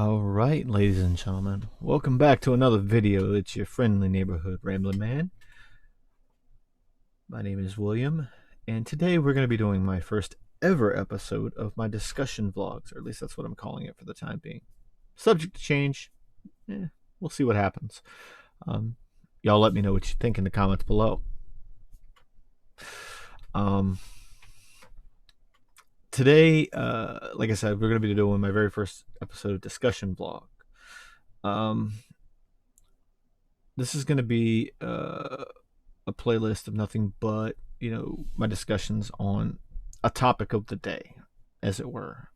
Alright, ladies and gentlemen, welcome back to another video. It's your friendly neighborhood Ramblin man. My name is William, and today we're going to be doing my first ever episode of my discussion vlogs, or at least that's what I'm calling it for the time being. Subject to change, we'll see what happens. Y'all let me know what you think in the comments below. Today, like I said, we're going to be doing my very first episode of discussion vlog. This is going to be a playlist of nothing but, my discussions on a topic of the day, as it were.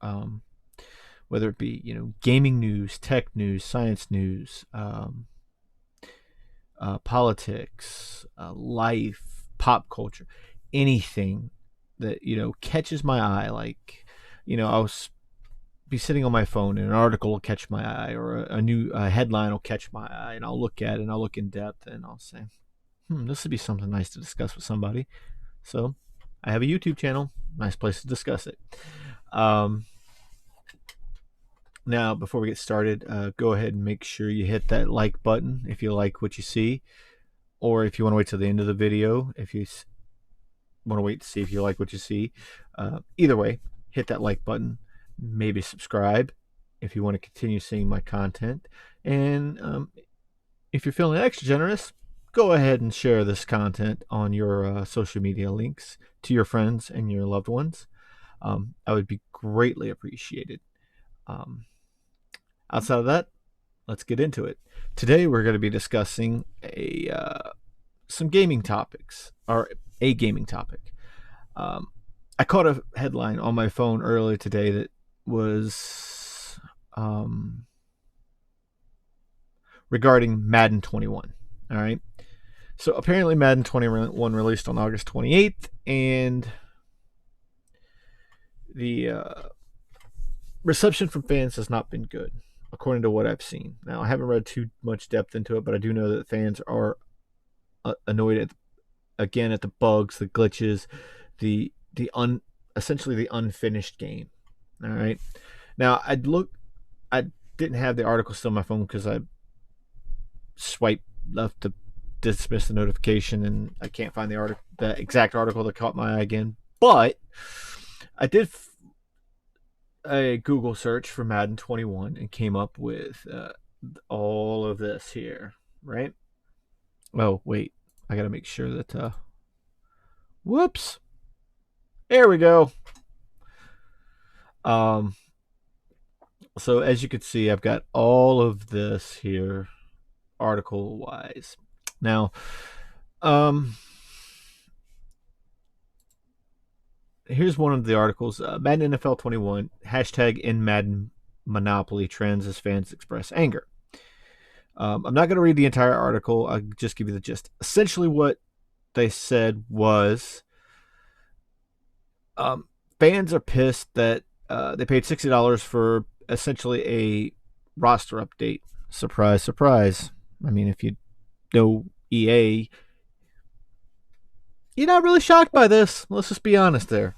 Whether it be, gaming news, tech news, science news, politics, life, pop culture, anything that, catches my eye. Like, I'll be sitting on my phone and an article will catch my eye, or a new headline will catch my eye, and I'll look at it and I'll look in depth and I'll say, this would be something nice to discuss with somebody. So I have a YouTube channel, nice place to discuss it. Now, before we get started, go ahead and make sure you hit that like button if you like what you see, or if you want to wait till the end of the video, if you want to wait to see if you like what you see. Either way, hit that like button, maybe subscribe if you want to continue seeing my content, and if you're feeling extra generous, go ahead and share this content on your social media links to your friends and your loved ones. I would be greatly appreciated. Outside of that, let's get into it. Today we're going to be discussing some gaming topics, or a gaming topic. I caught a headline on my phone earlier today that was regarding Madden 21. All right. So apparently Madden 21 released on August 28th, and the reception from fans has not been good, according to what I've seen. Now, I haven't read too much depth into it, but I do know that fans are annoyed at the bugs, the glitches, essentially the unfinished game. All right. Now, I didn't have the article still on my phone because I swiped left to dismiss the notification, and I can't find the exact article that caught my eye again. But I did a Google search for Madden 21 and came up with all of this here, right? Oh, wait. I got to make sure that... whoops. There we go. So as you can see, I've got all of this here article-wise. Now, here's one of the articles. Madden NFL 21, hashtag in Madden Monopoly trends as fans express anger. I'm not going to read the entire article. I'll just give you the gist. Essentially what they said was fans are pissed that they paid $60 for essentially a roster update. Surprise, surprise. I mean, if you know EA, you're not really shocked by this. Let's just be honest there.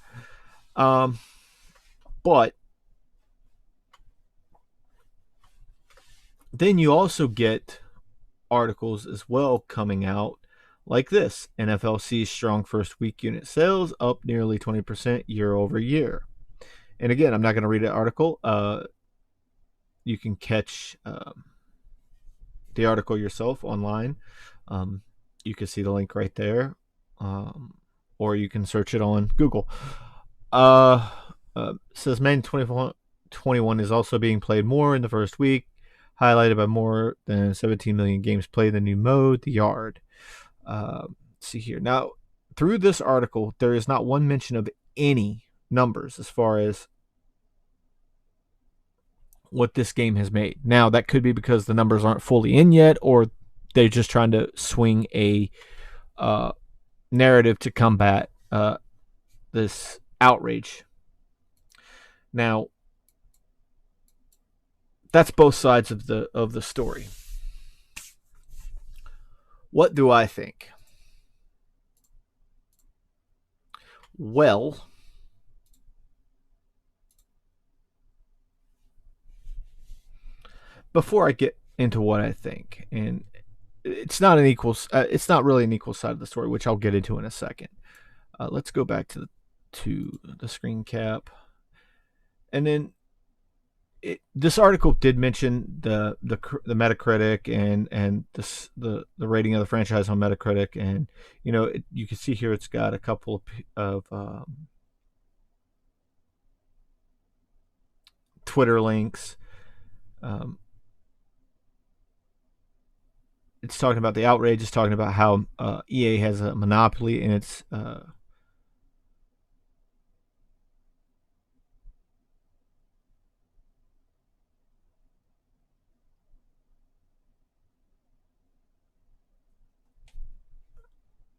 But then you also get articles as well coming out like this. NFL sees strong first week unit sales up nearly 20% year over year. And again, I'm not going to read the article. You can catch the article yourself online. You can see the link right there. Or you can search it on Google. Says Madden 21 is also being played more in the first week, highlighted by more than 17 million games played in the new mode, the Yard. Let's see here. Now, through this article, there is not one mention of any numbers as far as what this game has made. Now, that could be because the numbers aren't fully in yet, or they're just trying to swing a narrative to combat this outrage. Now, that's both sides of the story. What do I think? Well, before I get into what I think, and it's not it's not really an equal side of the story, which I'll get into in a second. Let's go back to the screen cap, and then this article did mention the Metacritic and the rating of the franchise on Metacritic, and you can see here it's got a couple of Twitter links. It's talking about the outrage. It's talking about how EA has a monopoly in its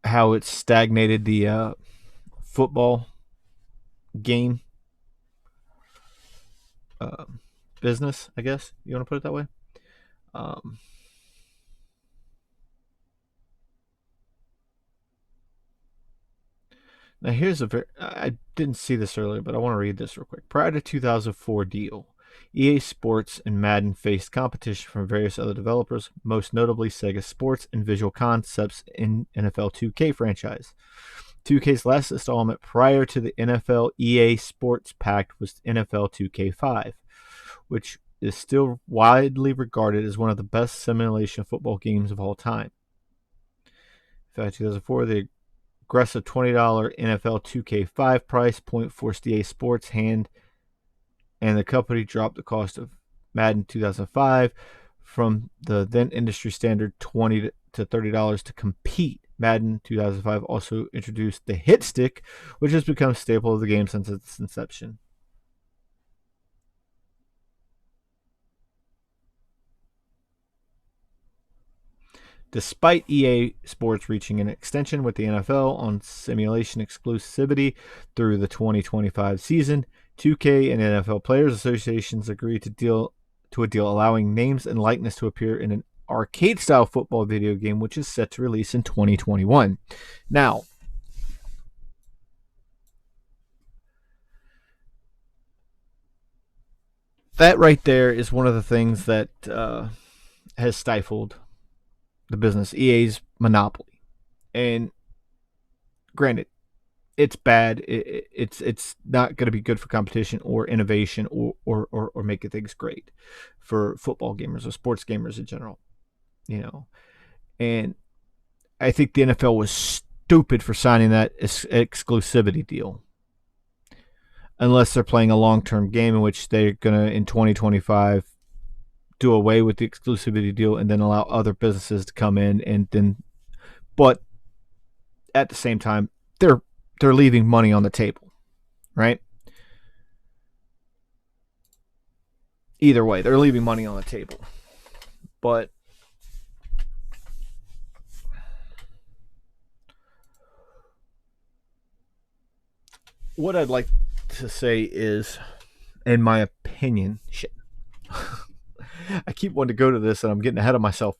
how it's stagnated the football game business, I guess you want to put it that way. Now here's I didn't see this earlier, but I want to read this real quick. Prior to 2004 deal, EA Sports and Madden faced competition from various other developers, most notably Sega Sports and Visual Concepts in NFL 2K franchise. 2K's last installment prior to the NFL EA Sports Pact was NFL 2K5, which is still widely regarded as one of the best simulation football games of all time. In fact, 2004, the aggressive $20 NFL 2K5 price point forced EA Sports' hand, and the company dropped the cost of Madden 2005 from the then industry standard $20 to $30 to compete. Madden 2005 also introduced the hit stick, which has become a staple of the game since its inception. Despite EA Sports reaching an extension with the NFL on simulation exclusivity through the 2025 season, 2K and NFL Players Associations agreed to a deal allowing names and likeness to appear in an arcade-style football video game, which is set to release in 2021. Now, that right there is one of the things that has stifled the business, EA's monopoly. And granted, it's bad. It's not going to be good for competition or innovation or making things great for football gamers or sports gamers in general. And I think the NFL was stupid for signing that exclusivity deal. Unless they're playing a long-term game in which they're going to, in 2025, do away with the exclusivity deal and then allow other businesses to come in but at the same time, they're leaving money on the table, right? Either way, they're leaving money on the table. But what I'd like to say is, in my opinion, I keep wanting to go to this and I'm getting ahead of myself.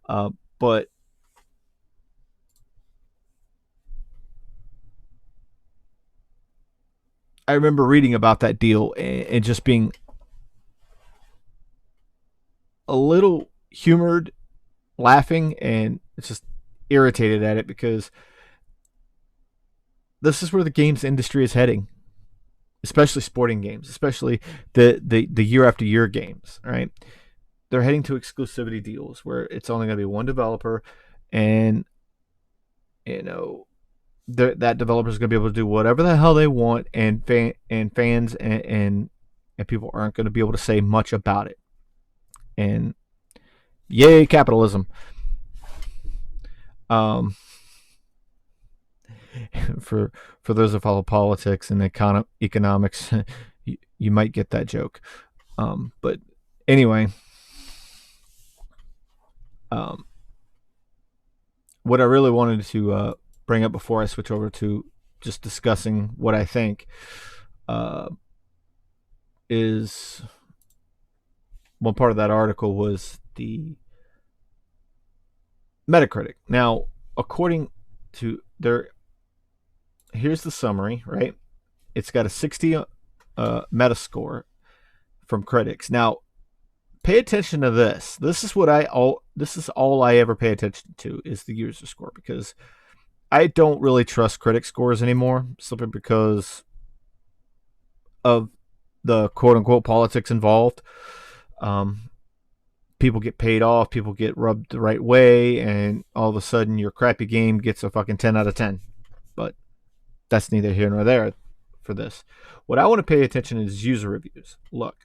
But I remember reading about that deal and just being a little humored, laughing, and just irritated at it because this is where the games industry is heading, especially sporting games, especially the year after year games, right? They're heading to exclusivity deals where it's only going to be one developer, and that developer is going to be able to do whatever the hell they want, and fans and people aren't going to be able to say much about it. And yay, capitalism. For those that follow politics and economics, you might get that joke. But anyway, what I really wanted to bring up before I switch over to just discussing what I think is one part of that article was the Metacritic. Now, according to here's the summary, right? It's got a 60 Metascore from critics. Now, pay attention to this. This is all I ever pay attention to is the user score, because I don't really trust critic scores anymore, simply because of the quote unquote politics involved. People get paid off, people get rubbed the right way, and all of a sudden your crappy game gets a fucking 10 out of 10. But that's neither here nor there for this. What I want to pay attention is user reviews. Look,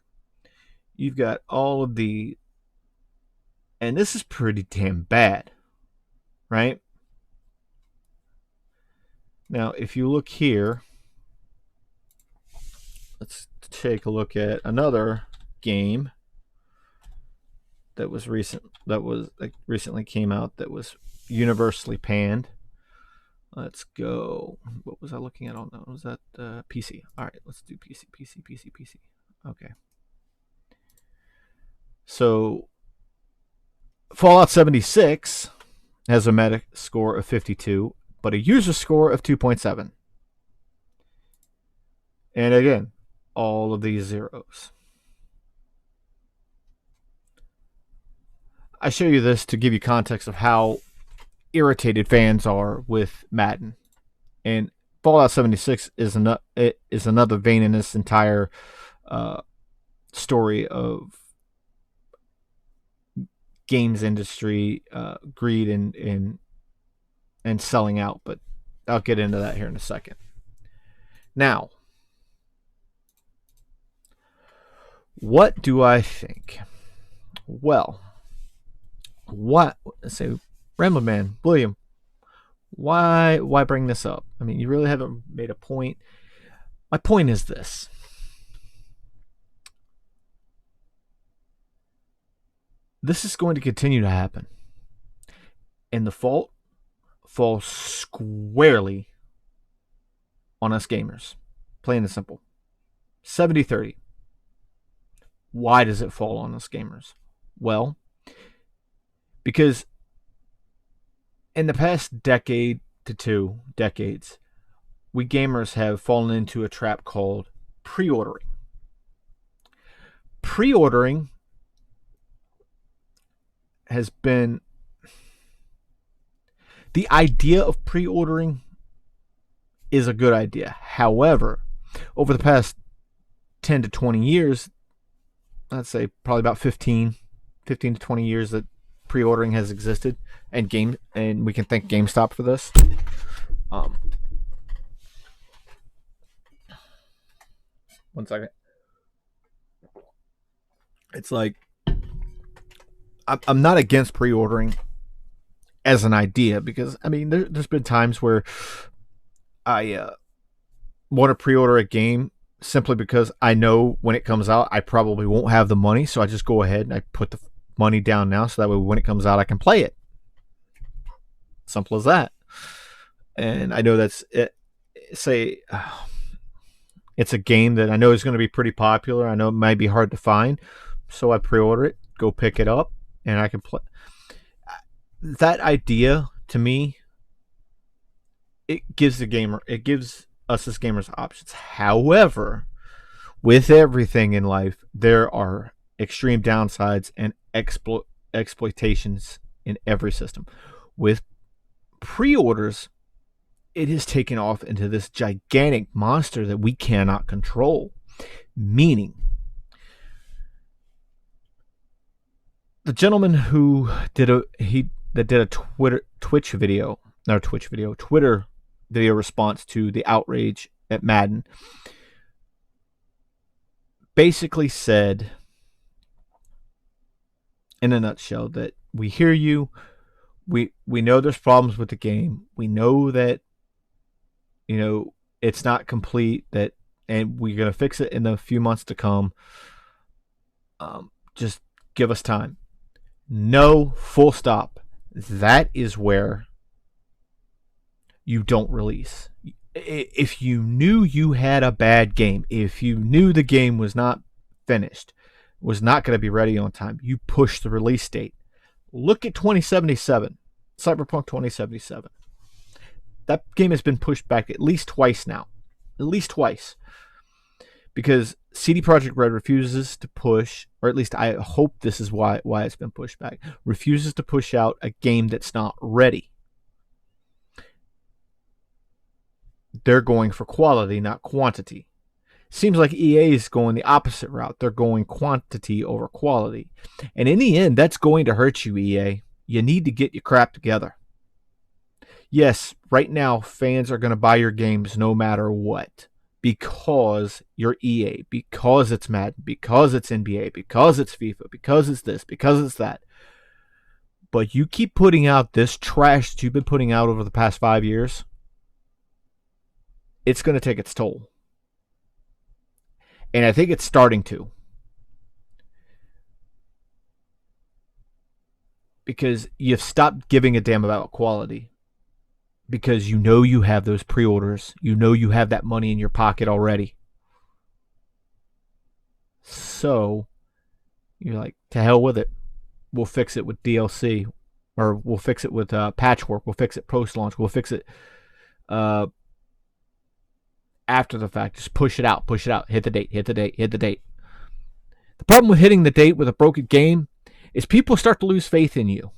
you've got all of the, and this is pretty damn bad, right? Now, if you look here, let's take a look at another game that was recently came out that was universally panned. Let's go. What was I looking at on that? Was that PC? All right, let's do PC. Okay. So Fallout 76 has a meta score of 52, but a user score of 2.7. And again, all of these zeros. I show you this to give you context of how irritated fans are with Madden. And Fallout 76 is another vein in this entire story of games industry greed and selling out. But I'll get into that here in a second. Now, what do I think? Well, say, Ramblin Man, William, why bring this up? I mean, you really haven't made a point. My point is this. This is going to continue to happen. And the fault falls squarely on us gamers. Plain and simple. 70-30. Why does it fall on us gamers? Well, because in the past decade to 2 decades, we gamers have fallen into a trap called preordering. Preordering has been, the idea of pre-ordering is a good idea. However, over the past 10 to 20 years, I'd say probably about 15 to 20 years that pre-ordering has existed, and we can thank GameStop for this. One second. It's like, I'm not against pre-ordering as an idea, because I mean there's been times where I want to pre-order a game simply because I know when it comes out I probably won't have the money, so I just go ahead and I put the money down now, so that way when it comes out I can play it. Simple as that. And I know that's it. Say it's a game that I know is going to be pretty popular. I know it might be hard to find, so I pre-order it, go pick it up, and I can play. That idea, to me, it gives us as gamers options. However, with everything in life, there are extreme downsides and exploitations in every system. With pre-orders, it has taken off into this gigantic monster that we cannot control. Meaning, the gentleman who did a Twitter video response to the outrage at Madden basically said, in a nutshell, that we hear you, we know there's problems with the game, we know that it's not complete, and we're going to fix it in the few months to come. Just give us time. No, full stop. That is where you don't release. If you knew you had a bad game, if you knew the game was not finished, was not going to be ready on time, you push the release date. Look at 2077, Cyberpunk 2077. That game has been pushed back at least twice now. At least twice. Because CD Projekt Red refuses to push, or at least I hope this is why it's been pushed back, refuses to push out a game that's not ready. They're going for quality, not quantity. Seems like EA is going the opposite route. They're going quantity over quality. And in the end, that's going to hurt you, EA. You need to get your crap together. Yes, right now, fans are going to buy your games no matter what. Because you're EA, because it's Madden, because it's NBA, because it's FIFA, because it's this, because it's that. But you keep putting out this trash that you've been putting out over the past 5 years, it's going to take its toll. And I think it's starting to. Because you've stopped giving a damn about quality. Because you know you have those pre-orders. You know you have that money in your pocket already. So, you're like, to hell with it. We'll fix it with DLC. Or we'll fix it with patchwork. We'll fix it post-launch. We'll fix it after the fact. Just push it out. Push it out. Hit the date. Hit the date. Hit the date. The problem with hitting the date with a broken game is people start to lose faith in you.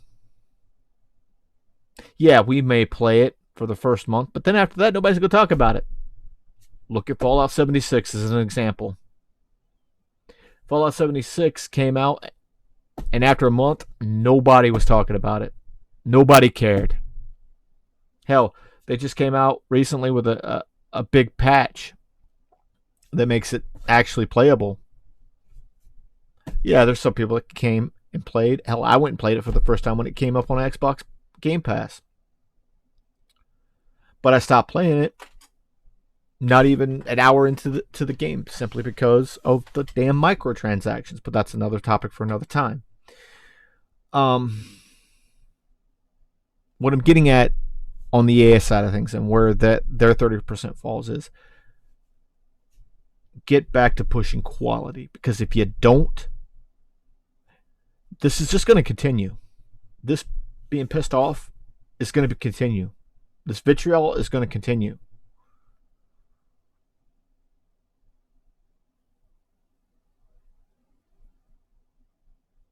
Yeah, we may play it for the first month, but then after that, nobody's going to talk about it. Look at Fallout 76 as an example. Fallout 76 came out, and after a month, nobody was talking about it. Nobody cared. Hell, they just came out recently with a big patch that makes it actually playable. Yeah, there's some people that came and played. Hell, I went and played it for the first time when it came up on Xbox Game Pass. But I stopped playing it not even an hour into the game simply because of the damn microtransactions. But that's another topic for another time. What I'm getting at on the EA side of things and where their 30% falls is get back to pushing quality. Because if you don't, this is just going to continue. This being pissed off is going to continue. This vitriol is going to continue.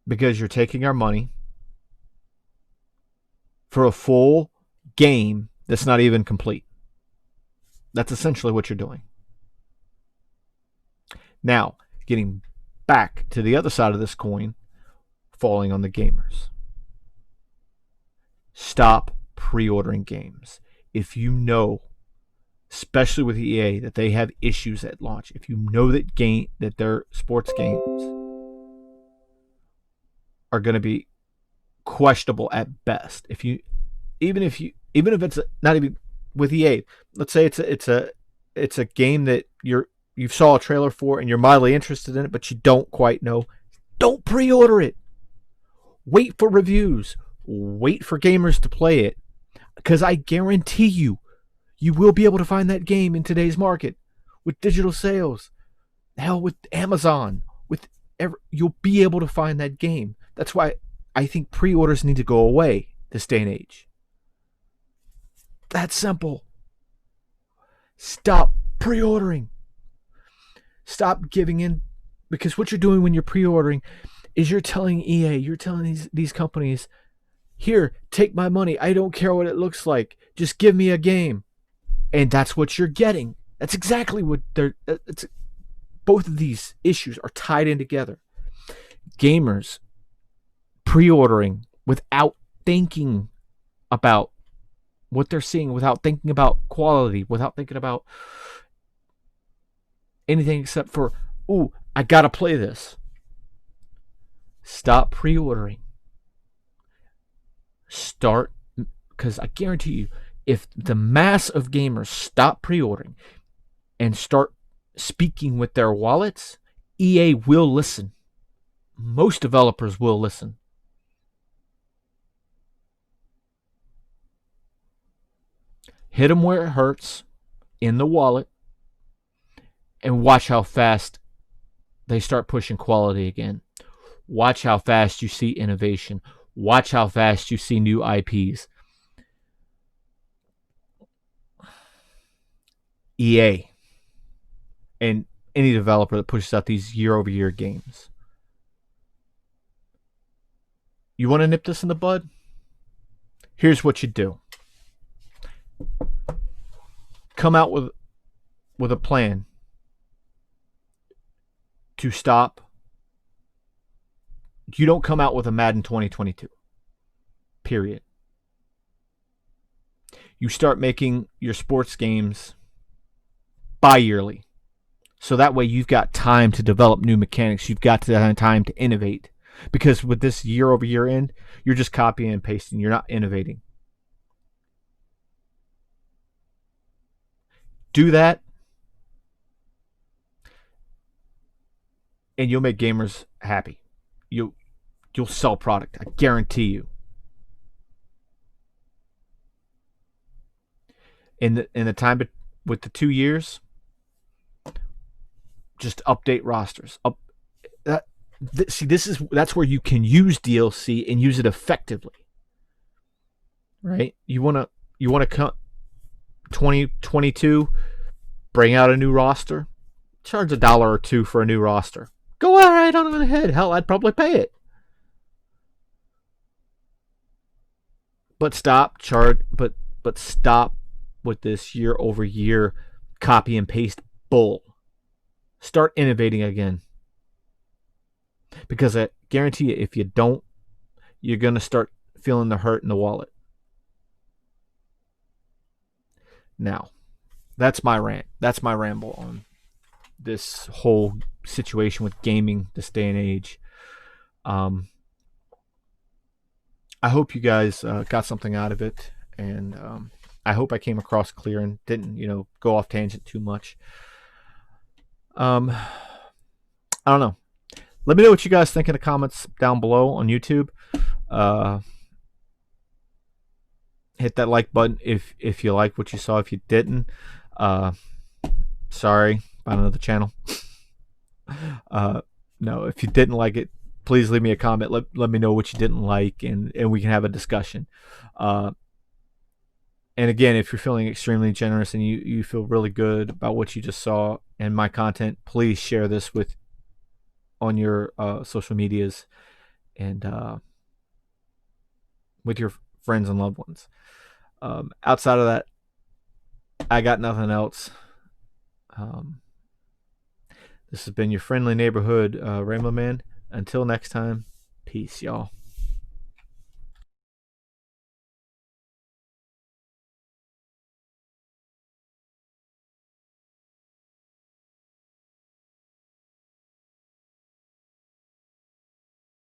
Because you're taking our money for a full game that's not even complete. That's essentially what you're doing. Now, getting back to the other side of this coin, falling on the gamers. Stop pre-ordering games. If you know, especially with EA, that they have issues at launch, if you know that their sports games are going to be questionable at best, even if it's not even with EA, let's say it's a game that you saw a trailer for and you're mildly interested in it, but you don't quite know, don't pre-order it. Wait for reviews. Wait for gamers to play it. Because I guarantee you will be able to find that game in today's market with digital sales. Hell, with Amazon, you'll be able to find that game. That's why I think pre-orders need to go away this day and age. That's simple. Stop pre-ordering. Stop giving in. Because what you're doing when you're pre-ordering is you're telling EA, you're telling these companies, here, take my money. I don't care what it looks like. Just give me a game. And that's what you're getting. That's exactly what both of these issues are tied in together. Gamers pre-ordering without thinking about what they're seeing, without thinking about quality, without thinking about anything except for, ooh, I gotta play this. Stop pre-ordering. Start, because I guarantee you, if the mass of gamers stop pre-ordering and start speaking with their wallets, EA will listen. Most developers will listen. Hit them where it hurts, in the wallet, and watch how fast they start pushing quality again. Watch how fast you see innovation. Watch how fast you see new IPs. EA. And any developer that pushes out these year-over-year games. You want to nip this in the bud? Here's what you do. Come out with a plan to stop. You don't come out with a Madden 2022. Period. You start making your sports games bi-yearly. So that way you've got time to develop new mechanics. You've got time to innovate. Because with this year-over-year end, you're just copying and pasting. You're not innovating. Do that, and you'll make gamers happy. You'll sell product. I guarantee you. In the time with the 2 years, just update rosters. That's where you can use DLC and use it effectively. Right? You wanna 2022, bring out a new roster, charge $1 or $2 for a new roster. Go right on ahead. Hell, I'd probably pay it. But stop with this year-over-year copy and paste bull. Start innovating again. Because I guarantee you, if you don't, you're going to start feeling the hurt in the wallet. Now, that's my rant. That's my ramble on this whole situation with gaming this day and age. I hope you guys got something out of it, and I hope I came across clear and didn't, go off tangent too much. I don't know. Let me know what you guys think in the comments down below on YouTube. Hit that like button if you like what you saw. If you didn't, sorry, find another channel. No, if you didn't like it, please leave me a comment. Let me know what you didn't like, and we can have a discussion. And again, if you're feeling extremely generous and you feel really good about what you just saw and my content, please share this on your social medias and with your friends and loved ones. Outside of that, I got nothing else. This has been your friendly neighborhood Ramblin' Man. Until next time, peace, y'all.